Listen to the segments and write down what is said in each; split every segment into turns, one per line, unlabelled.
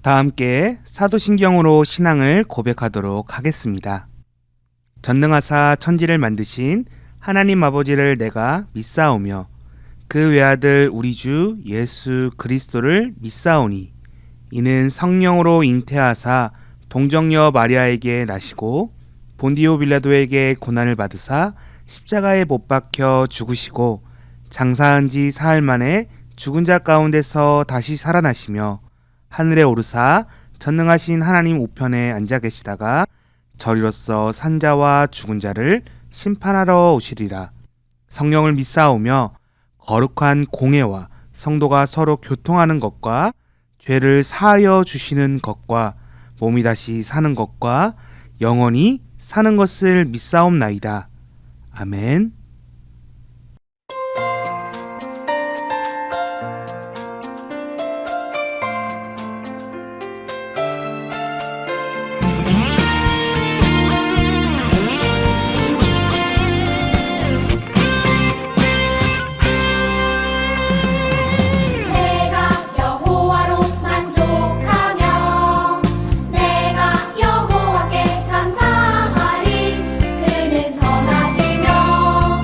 다 함께 사도신경으로 신앙을 고백하도록 하겠습니다. 전능하사 천지를 만드신 하나님 아버지를 내가 믿사오며 그 외아들 우리 주 예수 그리스도를 믿사오니 이는 성령으로 잉태하사 동정녀 마리아에게 나시고 본디오 빌라도에게 고난을 받으사 십자가에 못 박혀 죽으시고 장사한 지 사흘 만에 죽은 자 가운데서 다시 살아나시며 하늘에 오르사 전능하신 하나님 우편에 앉아 계시다가 저리로서 산자와 죽은 자를 심판하러 오시리라. 성령을 믿사오며 거룩한 공회와 성도가 서로 교통하는 것과 죄를 사하여 주시는 것과 몸이 다시 사는 것과 영원히 사는 것을 믿사옵나이다. 아멘.
내가 여호와께 감사하리. 그는 선하시며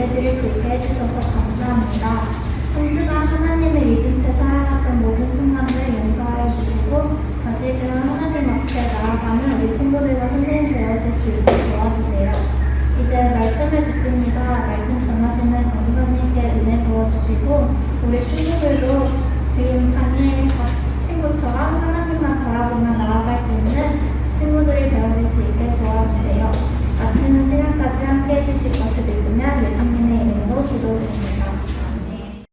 예배드릴 수 있게 해주셔서 감사합니다. 한 주간 하나님을 잊은 채 살아갔던 모든 순간을 용서하여 주시고 다시금 하나님 앞에 나아가는 우리 친구들과 선생님 되어줄 수 있게 도와주세요. 이제 말씀을 듣습니다. 말씀 전하시는 강사님께 은혜 부어주시고 우리 친구들도 지금 다니엘 친구처럼 하나님만 바라보며 나아갈 수 있는 친구들이 되어줄 수 있게 도와주세요. 마치는 시간까지 함께 해주실 것을 믿으며 예수님의 이름으로 기도드립니다. 아멘.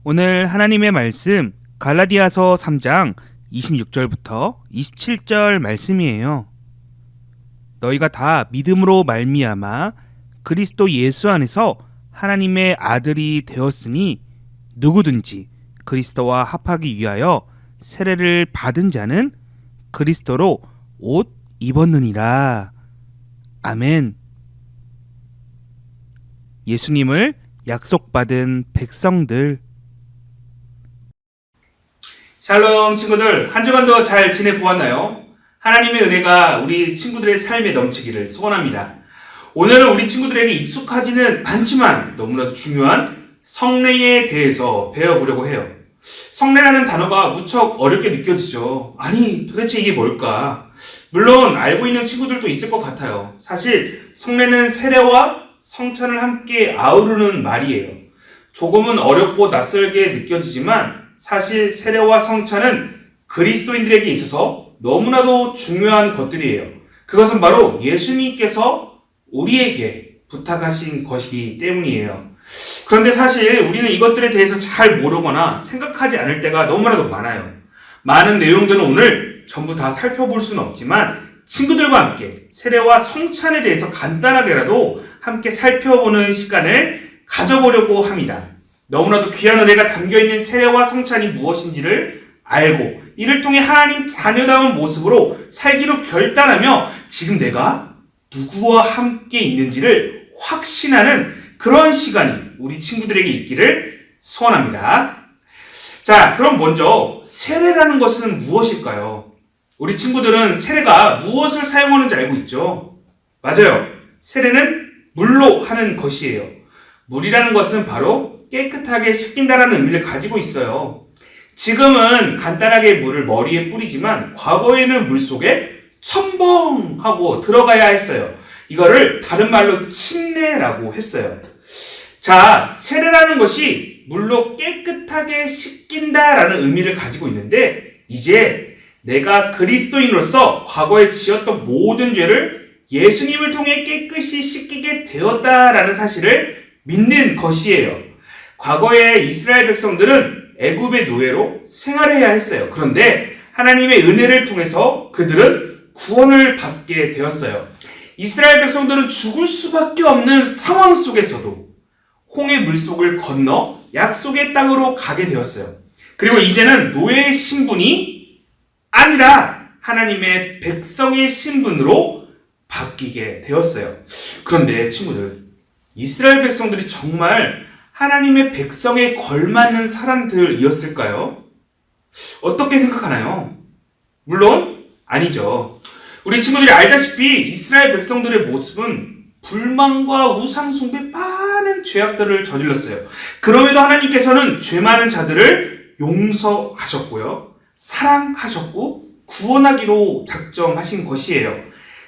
오늘 하나님의 말씀 갈라디아서 3장 26절부터 27절 말씀이에요. 너희가 다 믿음으로 말미암아 그리스도 예수 안에서 하나님의 아들이 되었으니 누구든지 그리스도와 합하기 위하여 세례를 받은 자는 그리스도로 옷 입었느니라. 아멘. 예수님을 약속받은 백성들. 샬롬 친구들, 한 주간도 잘 지내보았나요? 하나님의 은혜가 우리 친구들의 삶에 넘치기를 소원합니다. 오늘은 우리 친구들에게 익숙하지는 않지만 너무나도 중요한 성례에 대해서 배워보려고 해요. 성례라는 단어가 무척 어렵게 느껴지죠. 아니, 도대체 이게 뭘까? 물론 알고 있는 친구들도 있을 것 같아요. 사실 성례는 세례와 성찬을 함께 아우르는 말이에요. 조금은 어렵고 낯설게 느껴지지만 사실 세례와 성찬은 그리스도인들에게 있어서 너무나도 중요한 것들이에요. 그것은 바로 예수님께서 우리에게 부탁하신 것이기 때문이에요. 그런데 사실 우리는 이것들에 대해서 잘 모르거나 생각하지 않을 때가 너무나도 많아요. 많은 내용들은 오늘 전부 다 살펴볼 수는 없지만 친구들과 함께 세례와 성찬에 대해서 간단하게라도 함께 살펴보는 시간을 가져보려고 합니다. 너무나도 귀한 은혜가 담겨있는 세례와 성찬이 무엇인지를 알고 이를 통해 하나님 자녀다운 모습으로 살기로 결단하며 지금 내가 누구와 함께 있는지를 확신하는 그런 시간이 우리 친구들에게 있기를 소원합니다. 자, 그럼 먼저 세례라는 것은 무엇일까요? 우리 친구들은 세례가 무엇을 사용하는지 알고 있죠? 맞아요. 세례는 물로 하는 것이에요. 물이라는 것은 바로 깨끗하게 씻긴다라는 의미를 가지고 있어요. 지금은 간단하게 물을 머리에 뿌리지만 과거에는 물 속에 첨벙하고 들어가야 했어요. 이거를 다른 말로 침례라고 했어요. 자, 세례라는 것이 물로 깨끗하게 씻긴다라는 의미를 가지고 있는데 이제 내가 그리스도인으로서 과거에 지었던 모든 죄를 예수님을 통해 깨끗이 씻기게 되었다라는 사실을 믿는 것이에요. 과거에 이스라엘 백성들은 애굽의 노예로 생활해야 했어요. 그런데 하나님의 은혜를 통해서 그들은 구원을 받게 되었어요. 이스라엘 백성들은 죽을 수밖에 없는 상황 속에서도 홍해 물속을 건너 약속의 땅으로 가게 되었어요. 그리고 이제는 노예의 신분이 아니라 하나님의 백성의 신분으로 바뀌게 되었어요. 그런데 친구들, 이스라엘 백성들이 정말 하나님의 백성에 걸맞는 사람들이었을까요? 어떻게 생각하나요? 물론 아니죠. 우리 친구들이 알다시피 이스라엘 백성들의 모습은 불만과 우상 숭배 많은 죄악들을 저질렀어요. 그럼에도 하나님께서는 죄 많은 자들을 용서하셨고요. 사랑하셨고 구원하기로 작정하신 것이에요.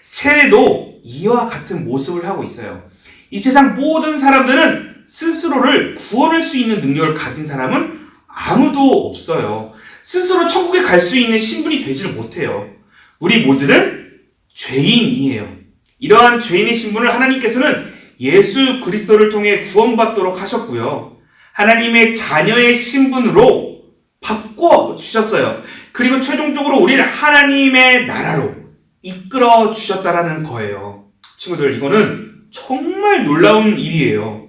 세례도 이와 같은 모습을 하고 있어요. 이 세상 모든 사람들은 스스로를 구원할 수 있는 능력을 가진 사람은 아무도 없어요. 스스로 천국에 갈 수 있는 신분이 되지를 못해요. 우리 모두는 죄인이에요. 이러한 죄인의 신분을 하나님께서는 예수 그리스도를 통해 구원받도록 하셨고요. 하나님의 자녀의 신분으로 바꿔주셨어요. 그리고 최종적으로 우리를 하나님의 나라로 이끌어 주셨다라는 거예요. 친구들, 이거는 정말 놀라운 일이에요.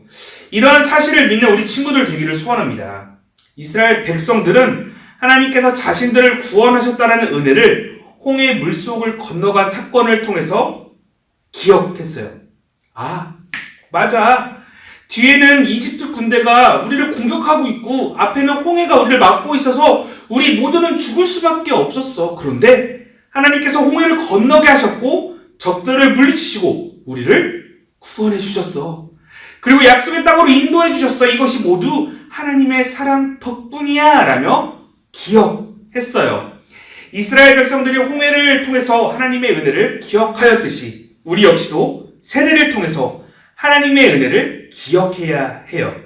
이러한 사실을 믿는 우리 친구들 되기를 소원합니다. 이스라엘 백성들은 하나님께서 자신들을 구원하셨다는 은혜를 홍해 물속을 건너간 사건을 통해서 기억했어요. 아, 맞아. 뒤에는 이집트 군대가 우리를 공격하고 있고 앞에는 홍해가 우리를 막고 있어서 우리 모두는 죽을 수밖에 없었어. 그런데 하나님께서 홍해를 건너게 하셨고 적들을 물리치시고 우리를 구원해 주셨어. 그리고 약속의 땅으로 인도해 주셨어. 이것이 모두 하나님의 사랑 덕분이야 라며 기억했어요. 이스라엘 백성들이 홍해를 통해서 하나님의 은혜를 기억하였듯이 우리 역시도 세례를 통해서 하나님의 은혜를 기억해야 해요.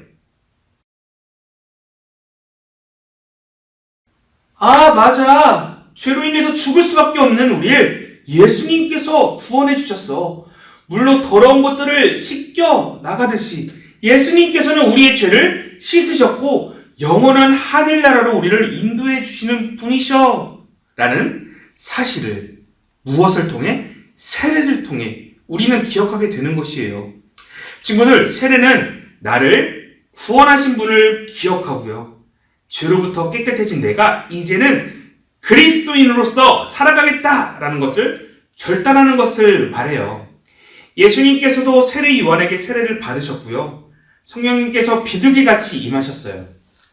아, 맞아. 죄로 인해서 죽을 수밖에 없는 우리를 예수님께서 구원해 주셨어. 물로 더러운 것들을 씻겨 나가듯이 예수님께서는 우리의 죄를 씻으셨고 영원한 하늘나라로 우리를 인도해 주시는 분이셔 라는 사실을 무엇을 통해? 세례를 통해 우리는 기억하게 되는 것이에요. 친구들, 세례는 나를 구원하신 분을 기억하고요. 죄로부터 깨끗해진 내가 이제는 그리스도인으로서 살아가겠다라는 것을 결단하는 것을 말해요. 예수님께서도 세례 요한에게 세례를 받으셨고요. 성령님께서 비둘기같이 임하셨어요.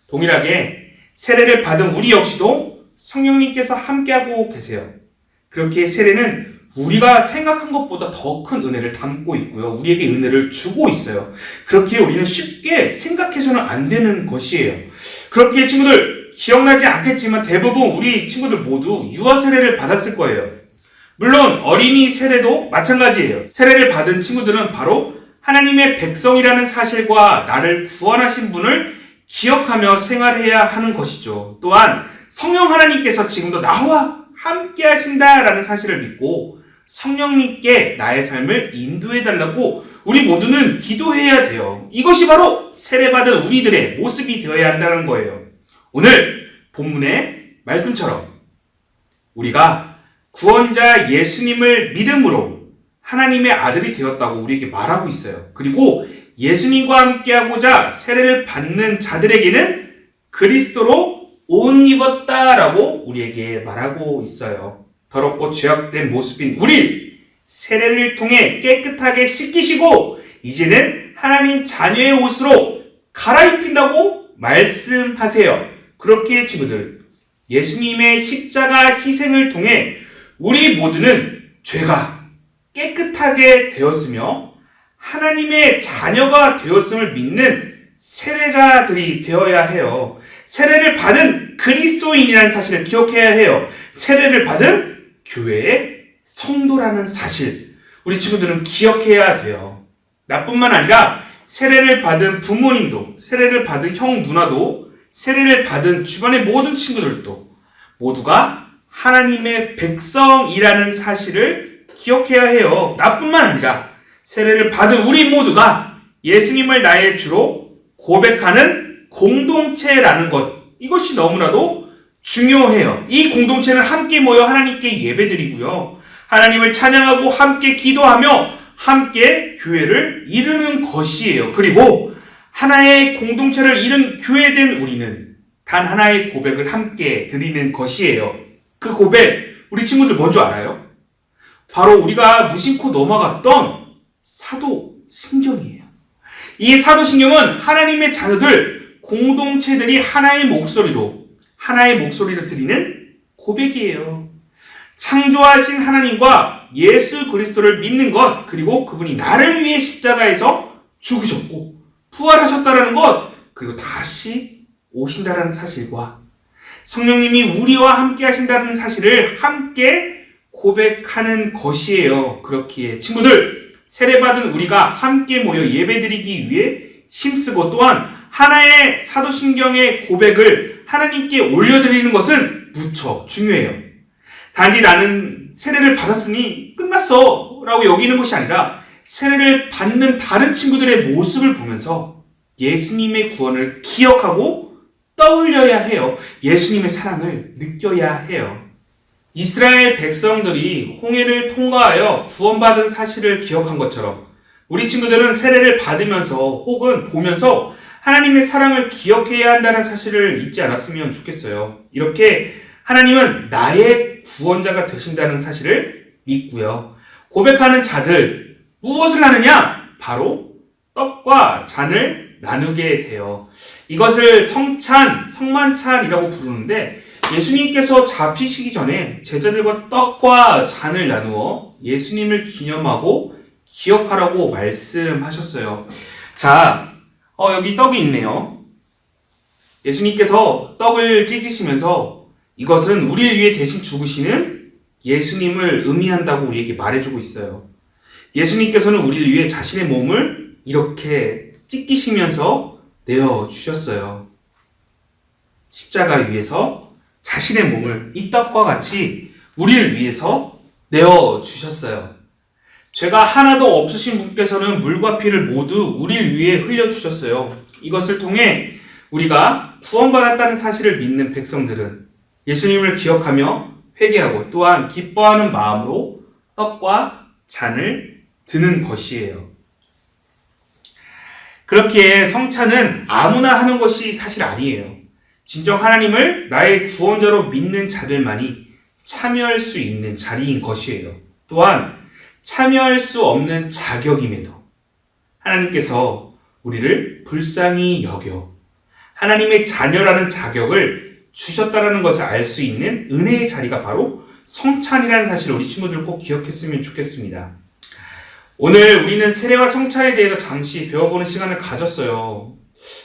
동일하게 세례를 받은 우리 역시도 성령님께서 함께하고 계세요. 그렇게 세례는 우리가 생각한 것보다 더 큰 은혜를 담고 있고요. 우리에게 은혜를 주고 있어요. 그렇게 우리는 쉽게 생각해서는 안 되는 것이에요. 그렇게 친구들 기억나지 않겠지만 대부분 우리 친구들 모두 유아 세례를 받았을 거예요. 물론 어린이 세례도 마찬가지예요. 세례를 받은 친구들은 바로 하나님의 백성이라는 사실과 나를 구원하신 분을 기억하며 생활해야 하는 것이죠. 또한 성령 하나님께서 지금도 나와 함께 하신다라는 사실을 믿고 성령님께 나의 삶을 인도해달라고 우리 모두는 기도해야 돼요. 이것이 바로 세례받은 우리들의 모습이 되어야 한다는 거예요. 오늘 본문의 말씀처럼 우리가 구원자 예수님을 믿음으로 하나님의 아들이 되었다고 우리에게 말하고 있어요. 그리고 예수님과 함께하고자 세례를 받는 자들에게는 그리스도로 옷 입었다라고 우리에게 말하고 있어요. 더럽고 죄악된 모습인 우리 세례를 통해 깨끗하게 씻기시고 이제는 하나님 자녀의 옷으로 갈아입힌다고 말씀하세요. 그렇게 친구들, 예수님의 십자가 희생을 통해 우리 모두는 죄가 깨끗하게 되었으며 하나님의 자녀가 되었음을 믿는 세례자들이 되어야 해요. 세례를 받은 그리스도인이라는 사실을 기억해야 해요. 세례를 받은 교회의 성도라는 사실, 우리 친구들은 기억해야 돼요. 나뿐만 아니라 세례를 받은 부모님도, 세례를 받은 형, 누나도, 세례를 받은 주변의 모든 친구들도 모두가 하나님의 백성이라는 사실을 기억해야 해요. 나뿐만 아니라 세례를 받은 우리 모두가 예수님을 나의 주로 고백하는 공동체라는 것, 이것이 너무나도 중요해요. 이 공동체는 함께 모여 하나님께 예배드리고요. 하나님을 찬양하고 함께 기도하며 함께 교회를 이루는 것이에요. 그리고 하나의 공동체를 이룬 교회된 우리는 단 하나의 고백을 함께 드리는 것이에요. 그 고백, 우리 친구들 뭔지 알아요? 바로 우리가 무심코 넘어갔던 사도신경이에요. 이 사도신경은 하나님의 자녀들, 공동체들이 하나의 목소리를 드리는 고백이에요. 창조하신 하나님과 예수 그리스도를 믿는 것, 그리고 그분이 나를 위해 십자가에서 죽으셨고 부활하셨다는 것, 그리고 다시 오신다는 사실과 성령님이 우리와 함께 하신다는 사실을 함께 고백하는 것이에요. 그렇기에 친구들, 세례받은 우리가 함께 모여 예배드리기 위해 힘쓰고 또한 하나의 사도신경의 고백을 하나님께 올려드리는 것은 무척 중요해요. 단지 나는 세례를 받았으니 끝났어 라고 여기는 것이 아니라 세례를 받는 다른 친구들의 모습을 보면서 예수님의 구원을 기억하고 떠올려야 해요. 예수님의 사랑을 느껴야 해요. 이스라엘 백성들이 홍해를 통과하여 구원받은 사실을 기억한 것처럼 우리 친구들은 세례를 받으면서 혹은 보면서 하나님의 사랑을 기억해야 한다는 사실을 잊지 않았으면 좋겠어요. 이렇게 하나님은 나의 구원자가 되신다는 사실을 믿고요. 고백하는 자들, 무엇을 하느냐? 바로 떡과 잔을 나누게 돼요. 이것을 성만찬이라고 부르는데 예수님께서 잡히시기 전에 제자들과 떡과 잔을 나누어 예수님을 기념하고 기억하라고 말씀하셨어요. 자, 여기 떡이 있네요. 예수님께서 떡을 찢으시면서 이것은 우리를 위해 대신 죽으시는 예수님을 의미한다고 우리에게 말해주고 있어요. 예수님께서는 우리를 위해 자신의 몸을 이렇게 찢기시면서 내어주셨어요. 십자가 위에서 자신의 몸을 이 떡과 같이 우리를 위해서 내어주셨어요. 죄가 하나도 없으신 분께서는 물과 피를 모두 우리를 위해 흘려주셨어요. 이것을 통해 우리가 구원받았다는 사실을 믿는 백성들은 예수님을 기억하며 회개하고 또한 기뻐하는 마음으로 떡과 잔을 드는 것이에요. 그렇기에 성찬은 아무나 하는 것이 사실 아니에요. 진정 하나님을 나의 구원자로 믿는 자들만이 참여할 수 있는 자리인 것이에요. 또한 참여할 수 없는 자격임에도 하나님께서 우리를 불쌍히 여겨 하나님의 자녀라는 자격을 주셨다는 것을 알 수 있는 은혜의 자리가 바로 성찬이라는 사실을 우리 친구들 꼭 기억했으면 좋겠습니다. 오늘 우리는 세례와 성찬에 대해서 잠시 배워보는 시간을 가졌어요.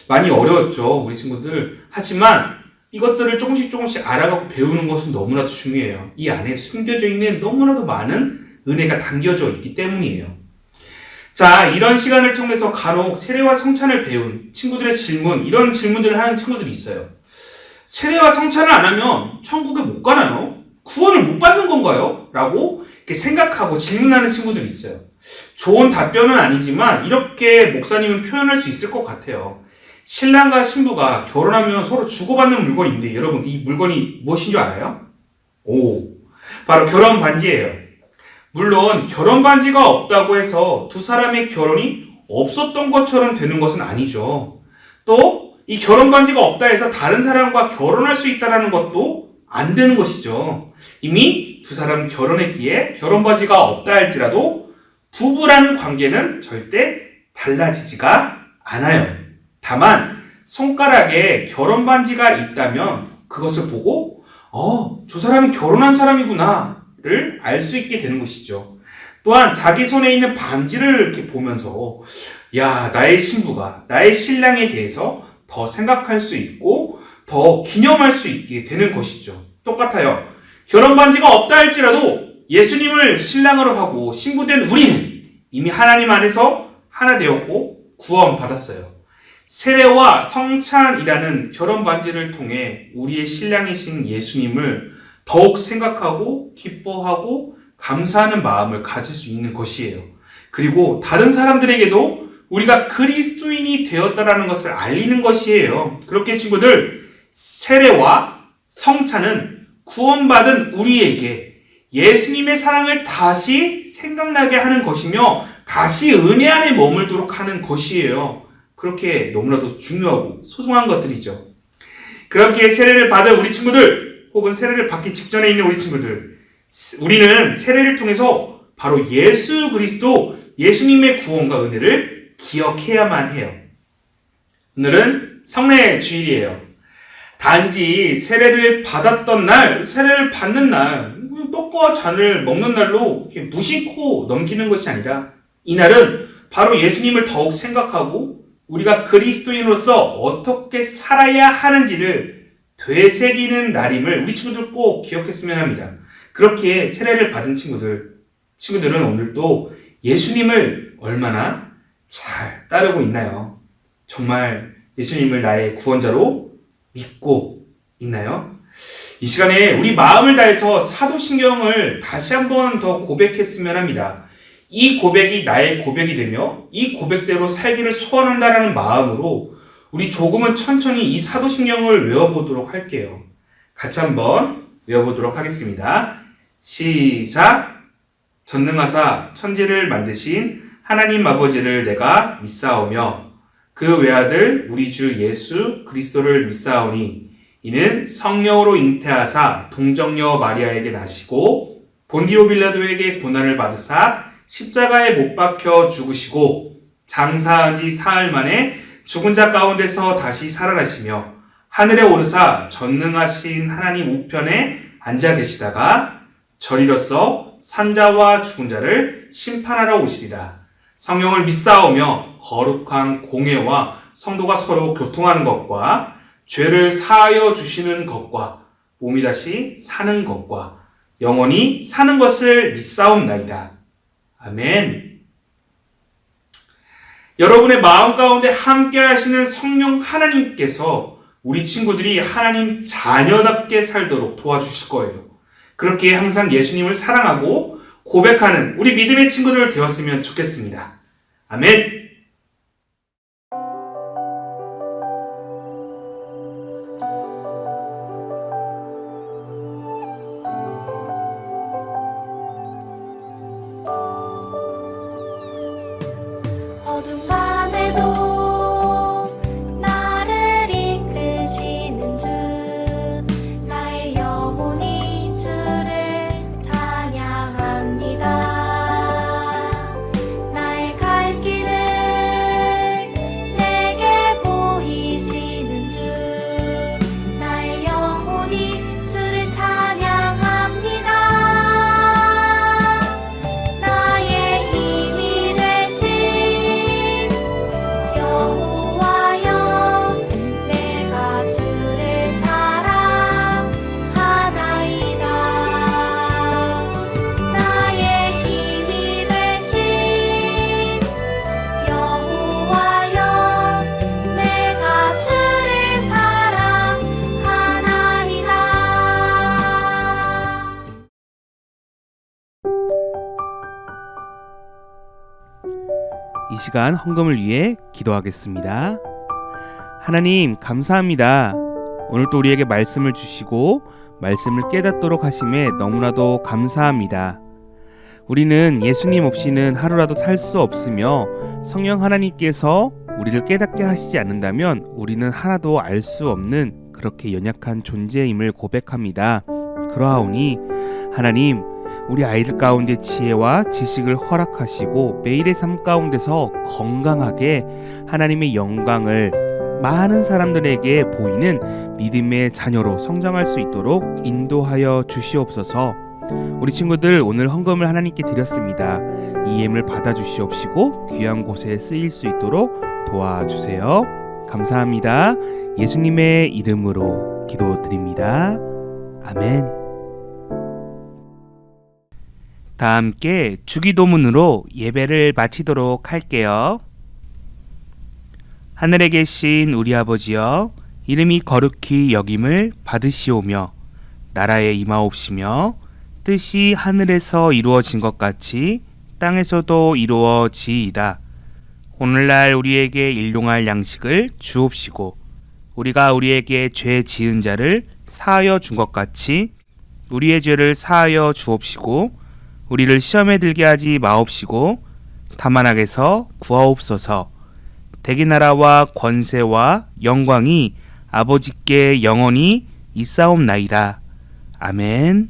많이 어려웠죠, 우리 친구들. 하지만 이것들을 조금씩 알아가고 배우는 것은 너무나도 중요해요. 이 안에 숨겨져 있는 너무나도 많은 은혜가 담겨져 있기 때문이에요. 자, 이런 시간을 통해서 간혹 세례와 성찬을 배운 친구들의 질문, 이런 질문들을 하는 친구들이 있어요. 세례와 성찬을 안 하면 천국에 못 가나요? 구원을 못 받는 건가요? 라고 이렇게 생각하고 질문하는 친구들이 있어요. 좋은 답변은 아니지만 이렇게 목사님은 표현할 수 있을 것 같아요. 신랑과 신부가 결혼하면 서로 주고받는 물건인데 여러분, 이 물건이 무엇인 줄 알아요? 바로 결혼 반지예요. 물론 결혼 반지가 없다고 해서 두 사람의 결혼이 없었던 것처럼 되는 것은 아니죠. 또 이 결혼 반지가 없다 해서 다른 사람과 결혼할 수 있다는 것도 안 되는 것이죠. 이미 두 사람 결혼했기에 결혼 반지가 없다 할지라도 부부라는 관계는 절대 달라지지가 않아요. 다만 손가락에 결혼 반지가 있다면 그것을 보고 저 사람은 결혼한 사람이구나를 알 수 있게 되는 것이죠. 또한 자기 손에 있는 반지를 이렇게 보면서 나의 신부가 나의 신랑에 대해서 더 생각할 수 있고 더 기념할 수 있게 되는 것이죠. 똑같아요. 결혼 반지가 없다 할지라도 예수님을 신랑으로 하고 신부된 우리는 이미 하나님 안에서 하나 되었고 구원받았어요. 세례와 성찬이라는 결혼 반지를 통해 우리의 신랑이신 예수님을 더욱 생각하고 기뻐하고 감사하는 마음을 가질 수 있는 것이에요. 그리고 다른 사람들에게도 우리가 그리스도인이 되었다라는 것을 알리는 것이에요. 그렇게 친구들, 세례와 성찬은 구원받은 우리에게 예수님의 사랑을 다시 생각나게 하는 것이며 다시 은혜 안에 머물도록 하는 것이에요. 그렇게 너무나도 중요하고 소중한 것들이죠. 그렇게 세례를 받은 우리 친구들, 혹은 세례를 받기 직전에 있는 우리 친구들, 우리는 세례를 통해서 바로 예수 그리스도, 예수님의 구원과 은혜를 기억해야만 해요. 오늘은 성례 주일이에요. 단지 세례를 받았던 날, 세례를 받는 날, 떡과 잔을 먹는 날로 이렇게 무심코 넘기는 것이 아니라 이날은 바로 예수님을 더욱 생각하고 우리가 그리스도인으로서 어떻게 살아야 하는지를 되새기는 날임을 우리 친구들 꼭 기억했으면 합니다. 그렇게 세례를 받은 친구들은 오늘도 예수님을 얼마나 잘 따르고 있나요? 정말 예수님을 나의 구원자로 믿고 있나요? 이 시간에 우리 마음을 다해서 사도신경을 다시 한번 더 고백했으면 합니다. 이 고백이 나의 고백이 되며 이 고백대로 살기를 소원한다는 마음으로 우리 조금은 천천히 이 사도신경을 외워보도록 할게요. 같이 한번 외워보도록 하겠습니다. 시작! 전능하사 천지를 만드신 하나님 아버지를 내가 믿사오며 그 외아들 우리 주 예수 그리스도를 믿사오니 이는 성령으로 잉태하사 동정녀 마리아에게 나시고 본디오 빌라도에게 고난을 받으사 십자가에 못 박혀 죽으시고 장사한 지 사흘 만에 죽은 자 가운데서 다시 살아나시며 하늘에 오르사 전능하신 하나님 우편에 앉아 계시다가 저리로서 산자와 죽은 자를 심판하러 오시리라. 성령을 믿사오며 거룩한 공예와 성도가 서로 교통하는 것과 죄를 사하여 주시는 것과 몸이 다시 사는 것과 영원히 사는 것을 믿사옵나이다. 아멘. 여러분의 마음 가운데 함께 하시는 성령 하나님께서 우리 친구들이 하나님 자녀답게 살도록 도와주실 거예요. 그렇게 항상 예수님을 사랑하고 고백하는 우리 믿음의 친구들 되었으면 좋겠습니다. 아멘.
어두운 밤에도 나를 이끄시는 주, 나의 영혼이 주를 찬양합니다. 나의 갈 길을 내게 보이시는 주, 나의 영혼이 주를 찬양합니다. 나의 힘이 되신 여호와여, 내가 주를 사랑하나이다. 나의 힘이 되신 여호와여, 내가 주를 사랑하나이다.
이 시간 헌금을 위해 기도하겠습니다. 하나님 감사합니다. 오늘도 우리에게 말씀을 주시고 말씀을 깨닫도록 하심에 너무나도 감사합니다. 우리는 예수님 없이는 하루라도 살 수 없으며 성령 하나님께서 우리를 깨닫게 하시지 않는다면 우리는 하나도 알 수 없는 그렇게 연약한 존재임을 고백합니다. 그러하오니 하나님, 우리 아이들 가운데 지혜와 지식을 허락하시고 매일의 삶 가운데서 건강하게 하나님의 영광을 많은 사람들에게 보이는 믿음의 자녀로 성장할 수 있도록 인도하여 주시옵소서. 우리 친구들 오늘 헌금을 하나님께 드렸습니다. 이 예물 받아주시옵시고 귀한 곳에 쓰일 수 있도록 도와주세요. 감사합니다. 예수님의 이름으로 기도드립니다. 아멘. 다 함께 주기도문으로 예배를 마치도록 할게요. 하늘에 계신 우리 아버지여, 이름이 거룩히 여김을 받으시오며 나라에 임하옵시며 뜻이 하늘에서 이루어진 것 같이 땅에서도 이루어지이다. 오늘날 우리에게 일용할 양식을 주옵시고 우리가 우리에게 죄 지은 자를 사하여 준 것 같이 우리의 죄를 사하여 주옵시고 우리를 시험에 들게 하지 마옵시고 다만 악에서 구하옵소서. 대기 나라와 권세와 영광이 아버지께 영원히 있사옵나이다. 아멘.